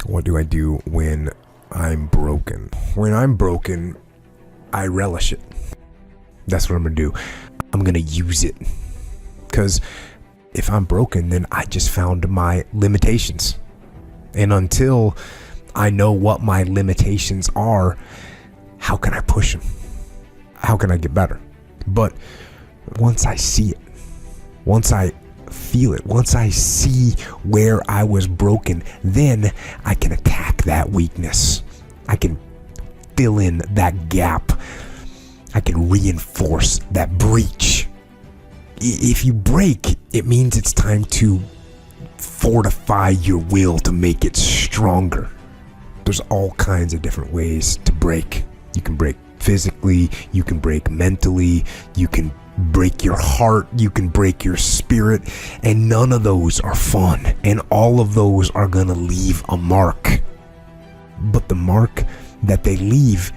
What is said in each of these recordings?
What do I do when I'm broken? When I'm broken, I relish it. That's what I'm going to do. I'm going to use it. Because if I'm broken, then I just found my limitations. And until I know what my limitations are, how can I push them? How can I get better? But once I see it, once I feel it, once I see where I was broken, then I can attack that weakness. I can fill in that gap. I can reinforce that breach. If you break, it means it's time to fortify your will to make it stronger. There's all kinds of different ways to break. You can break physically, you can break mentally, you can break your heart, you can break your spirit, and none of those are fun, and all of those are gonna leave a mark. But the mark that they leave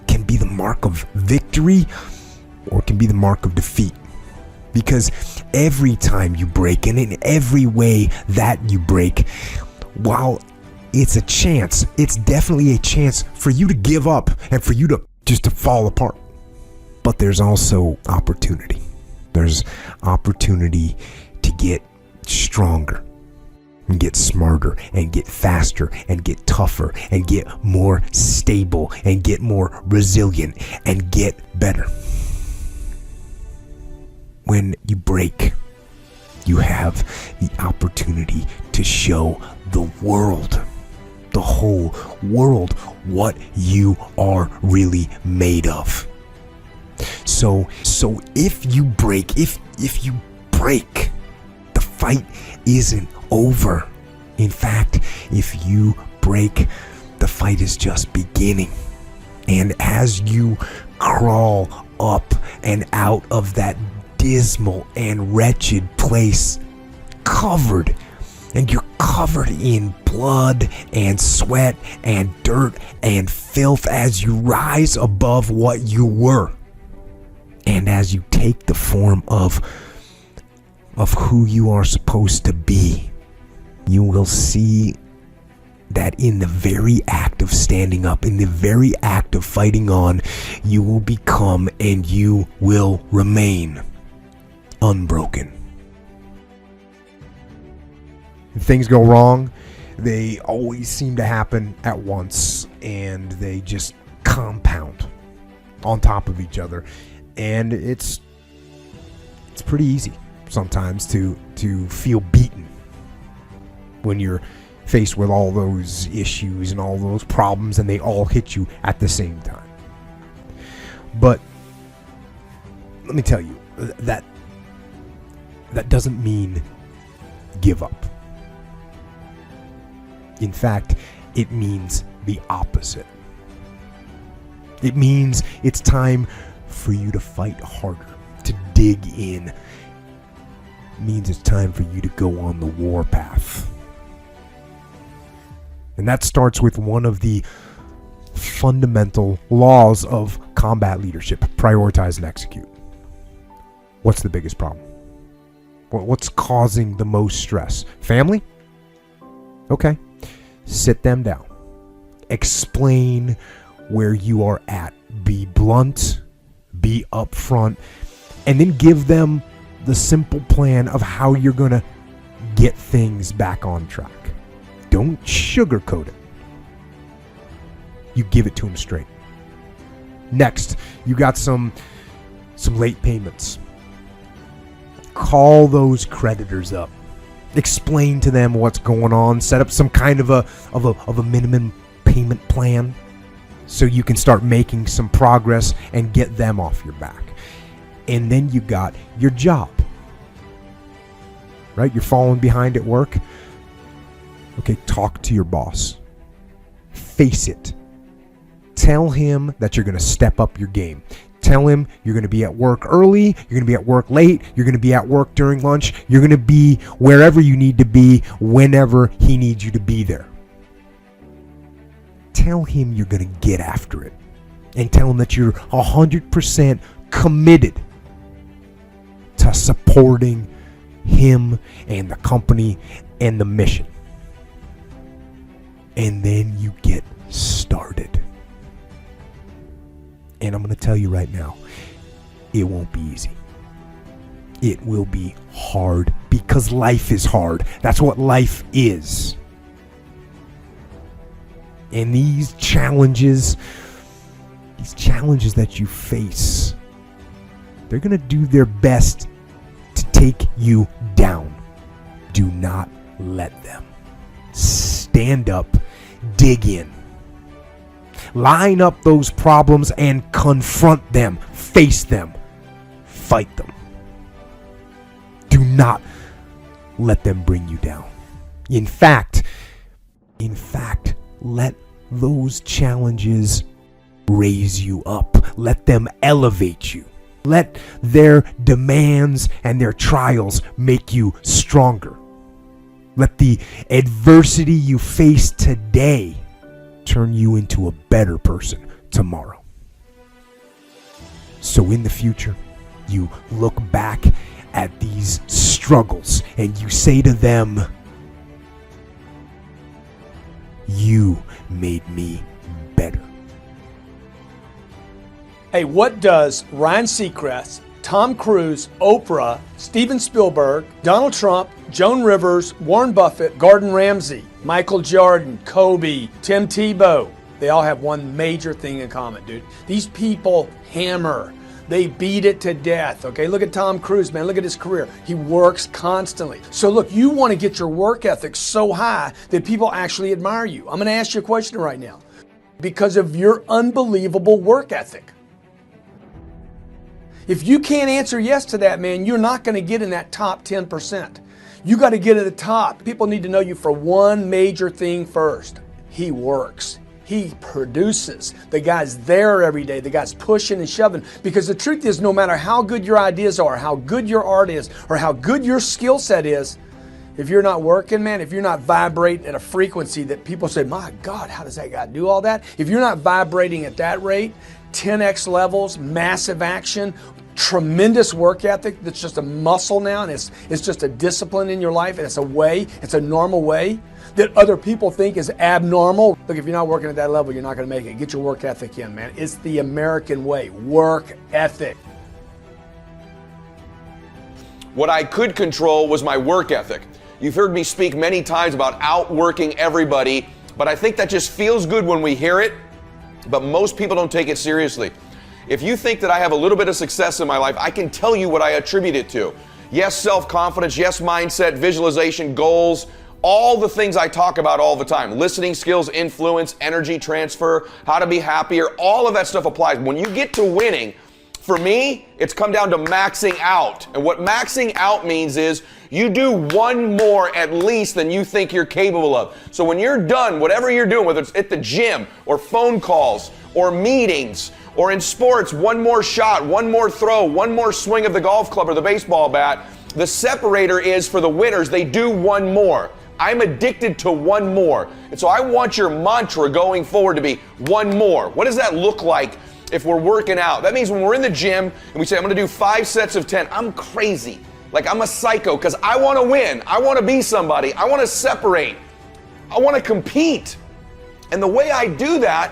can be the mark of victory or it can be the mark of defeat. Because every time you break, and in every way that you break, while it's a chance, it's definitely a chance for you to give up and for you to just to fall apart. But there's also opportunity. There's opportunity to get stronger and get smarter and get faster and get tougher and get more stable and get more resilient and get better. When you break, you have the opportunity to show the world, the whole world, what you are really made of. So if you break, if you break, the fight isn't over. In fact, if you break, the fight is just beginning. And as you crawl up and out of that dismal and wretched place, covered, and you're covered in blood and sweat and dirt and filth, as you rise above what you were, and as you take the form of who you are supposed to be, you will see that in the very act of standing up, in the very act of fighting on, you will become and you will remain unbroken. If things go wrong, they always seem to happen at once, and they just compound on top of each other. And it's pretty easy sometimes to feel beaten when you're faced with all those issues and all those problems, and they all hit you at the same time. But let me tell you, that doesn't mean give up. In fact, it means the opposite. It means it's time for you to fight harder, to dig in. It means it's time for you to go on the warpath. And that starts with one of the fundamental laws of combat leadership: prioritize and execute. What's the biggest problem? What's causing the most stress? Family? Okay. Sit them down. Explain where you are at. Be blunt. Be upfront. And then give them the simple plan of how you're going to get things back on track. Don't sugarcoat it. You give it to them straight. Next, you got some late payments. Call those creditors up. Explain to them what's going on. Set up some kind of a minimum payment plan so you can start making some progress and get them off your back. And then you got your job. Right? You're falling behind at work. Okay, talk to your boss. Face it. Tell him that you're going to step up your game. Tell him you're going to be at work early, you're going to be at work late, you're going to be at work during lunch, you're going to be wherever you need to be whenever he needs you to be there. Tell him you're going to get after it. And tell him that you're 100% committed to supporting him and the company and the mission. and then you get started. And I'm going to tell you right now, it won't be easy. It will be hard because life is hard. That's what life is. And these challenges that you face, they're going to do their best to take you down. Do not let them. Stand up, dig in. Line up those problems and confront them. Face them. Fight them. Do not let them bring you down. In fact, let those challenges raise you up. Let them elevate you. Let their demands and their trials make you stronger. Let the adversity you face today turn you into a better person tomorrow. So in the future, you look back at these struggles and you say to them, "You made me better." Hey, what does Ryan Seacrest, Tom Cruise, Oprah, Steven Spielberg, Donald Trump, Joan Rivers, Warren Buffett, Gordon Ramsay, Michael Jordan, Kobe, Tim Tebow, they all have one major thing in common, dude. These people hammer. They beat it to death, okay? Look at Tom Cruise, man. Look at his career. He works constantly. So look, you want to get your work ethic so high that people actually admire you. I'm going to ask you a question right now. Because of your unbelievable work ethic. If you can't answer yes to that, man, you're not going to get in that top 10%. You got to get at the top. People need to know you for one major thing first. He works. He produces. The guy's there every day. The guy's pushing and shoving. Because the truth is, no matter how good your ideas are, how good your art is, or how good your skill set is, if you're not working, man, if you're not vibrating at a frequency that people say, "My God, how does that guy do all that?" If you're not vibrating at that rate, 10x levels, massive action, tremendous work ethic that's just a muscle now, and it's just a discipline in your life, and it's a way, it's a normal way that other people think is abnormal. Look, if you're not working at that level, you're not going to make it. Get your work ethic in, man. It's the American way. Work ethic. What I could control was my work ethic. You've heard me speak many times about outworking everybody, but I think that just feels good when we hear it, but most people don't take it seriously. If you think that I have a little bit of success in my life, I can tell you what I attribute it to. Yes, self-confidence, yes, mindset, visualization, goals, all the things I talk about all the time. Listening skills, influence, energy transfer, how to be happier, all of that stuff applies. When you get to winning, for me, it's come down to maxing out. And what maxing out means is you do one more at least than you think you're capable of. So when you're done, whatever you're doing, whether it's at the gym or phone calls or meetings or in sports, one more shot, one more throw, one more swing of the golf club or the baseball bat, the separator is for the winners, they do one more. I'm addicted to one more. And so I want your mantra going forward to be one more. What does that look like if we're working out? That means when we're in the gym and we say, I'm going to do 5 sets of 10, I'm crazy. Like I'm a psycho because I want to win. I want to be somebody. I want to separate. I want to compete. And the way I do that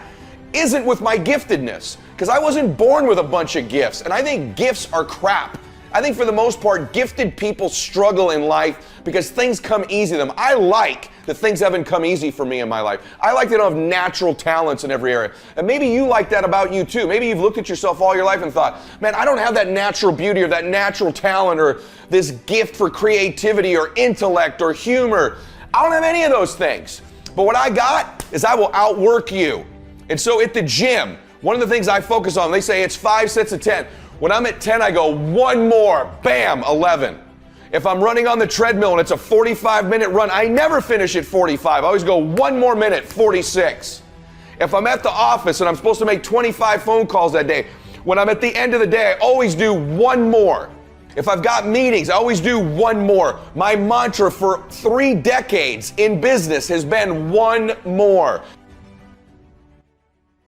isn't with my giftedness, because I wasn't born with a bunch of gifts. And I think gifts are crap. I think for the most part, gifted people struggle in life because things come easy to them. I like that things haven't come easy for me in my life. I like that I don't have natural talents in every area. And maybe you like that about you too. Maybe you've looked at yourself all your life and thought, man, I don't have that natural beauty or that natural talent or this gift for creativity or intellect or humor. I don't have any of those things. But what I got is I will outwork you. And so at the gym, one of the things I focus on, they say it's 5 sets of 10. When I'm at 10, I go one more, bam, 11. If I'm running on the treadmill and it's a 45-minute run, I never finish at 45. I always go one more minute, 46. If I'm at the office and I'm supposed to make 25 phone calls that day, when I'm at the end of the day, I always do one more. If I've got meetings, I always do one more. My mantra for 3 decades in business has been one more.